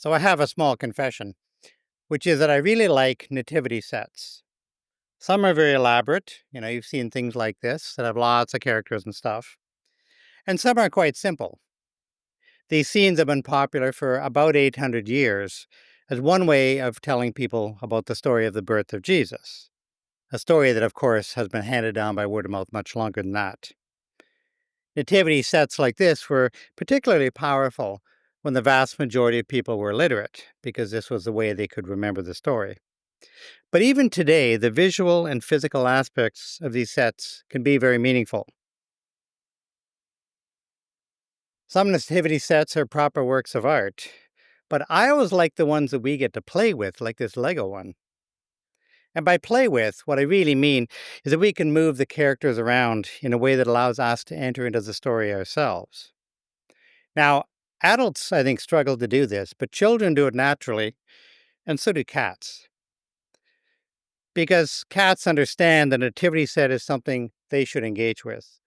So I have a small confession, which is that I really like nativity sets. Some are very elaborate. You've seen things like this that have lots of characters and stuff. And some are quite simple. These scenes have been popular for about 800 years as one way of telling people about the story of the birth of Jesus. A story that, of course, has been handed down by word of mouth much longer than that. Nativity sets like this were particularly powerful when the vast majority of people were literate, because this was the way they could remember the story. But even today, the visual and physical aspects of these sets can be very meaningful. Some nativity sets are proper works of art, but I always like the ones that we get to play with, like this Lego one. And by play with, what I really mean is that we can move the characters around in a way that allows us to enter into the story ourselves. Now, adults, I think, struggle to do this, but children do it naturally, and so do cats. Because cats understand the nativity set is something they should engage with.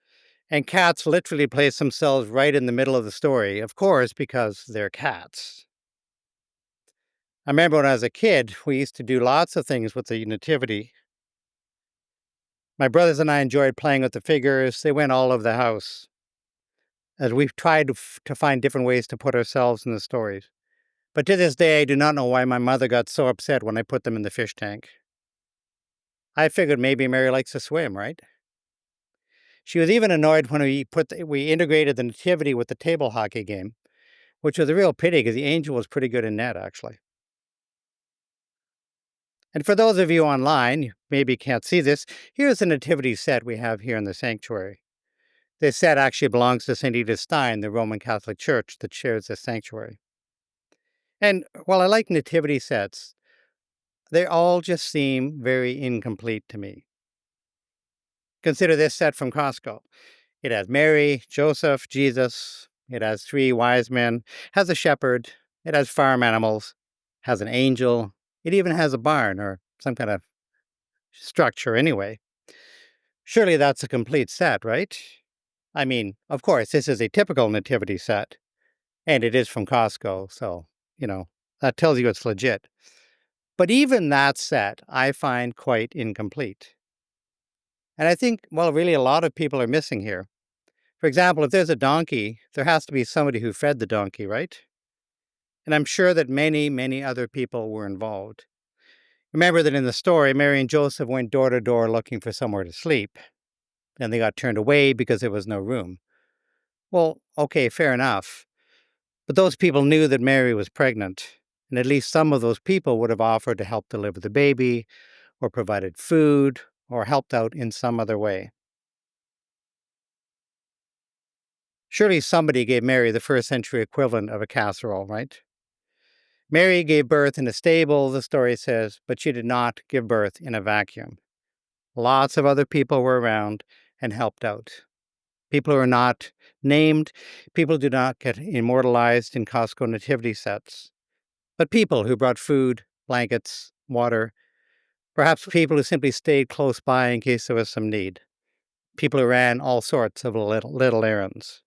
And cats literally place themselves right in the middle of the story, of course, because they're cats. I remember when I was a kid, we used to do lots of things with the nativity. My brothers and I enjoyed playing with the figures. They went all over the house as we've tried to find different ways to put ourselves in the stories. But to this day, I do not know why my mother got so upset when I put them in the fish tank. I figured maybe Mary likes to swim, right? She was even annoyed when we integrated the nativity with the table hockey game, which was a real pity because the angel was pretty good in net, actually. And for those of you online, you maybe can't see this, here's the nativity set we have here in the sanctuary. This set actually belongs to St. Edith Stein, the Roman Catholic Church that shares this sanctuary. And while I like nativity sets, they all just seem very incomplete to me. Consider this set from Costco. It has Mary, Joseph, Jesus. It has three wise men, has a shepherd. It has farm animals, has an angel. It even has a barn or some kind of structure anyway. Surely that's a complete set, right? I mean, of course, this is a typical nativity set, and it is from Costco, so, that tells you it's legit. But even that set, I find quite incomplete. And I think, well, really a lot of people are missing here. For example, if there's a donkey, there has to be somebody who fed the donkey, right? And I'm sure that many, many other people were involved. Remember that in the story, Mary and Joseph went door to door looking for somewhere to sleep, and they got turned away because there was no room. Well, okay, fair enough. But those people knew that Mary was pregnant, and at least some of those people would have offered to help deliver the baby, or provided food, or helped out in some other way. Surely somebody gave Mary the first century equivalent of a casserole, right? Mary gave birth in a stable, the story says, but she did not give birth in a vacuum. Lots of other people were around and helped out. People who are not named, people do not get immortalized in Costco nativity sets, but people who brought food, blankets, water, perhaps people who simply stayed close by in case there was some need. People who ran all sorts of little errands.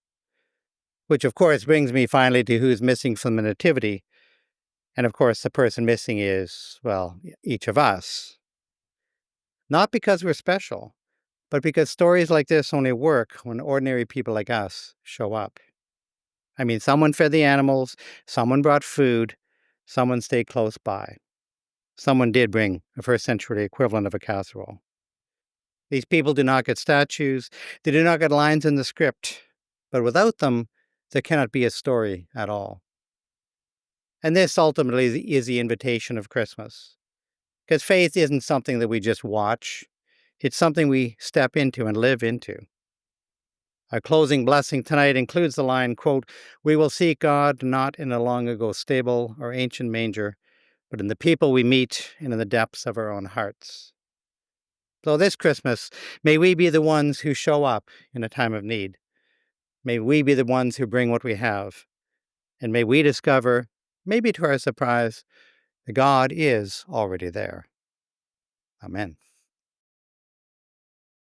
Which, of course, brings me finally to who's missing from the nativity. And of course, the person missing is, well, each of us. Not because we're special, but because stories like this only work when ordinary people like us show up. I mean, someone fed the animals, someone brought food, someone stayed close by. Someone did bring a first century equivalent of a casserole. These people do not get statues, they do not get lines in the script, but without them, there cannot be a story at all. And this ultimately is the invitation of Christmas. Because faith isn't something that we just watch, it's something we step into and live into. Our closing blessing tonight includes the line, quote, "We will seek God not in a long ago stable or ancient manger, but in the people we meet and in the depths of our own hearts." So this Christmas, may we be the ones who show up in a time of need. May we be the ones who bring what we have. And may we discover, maybe to our surprise, that God is already there. Amen.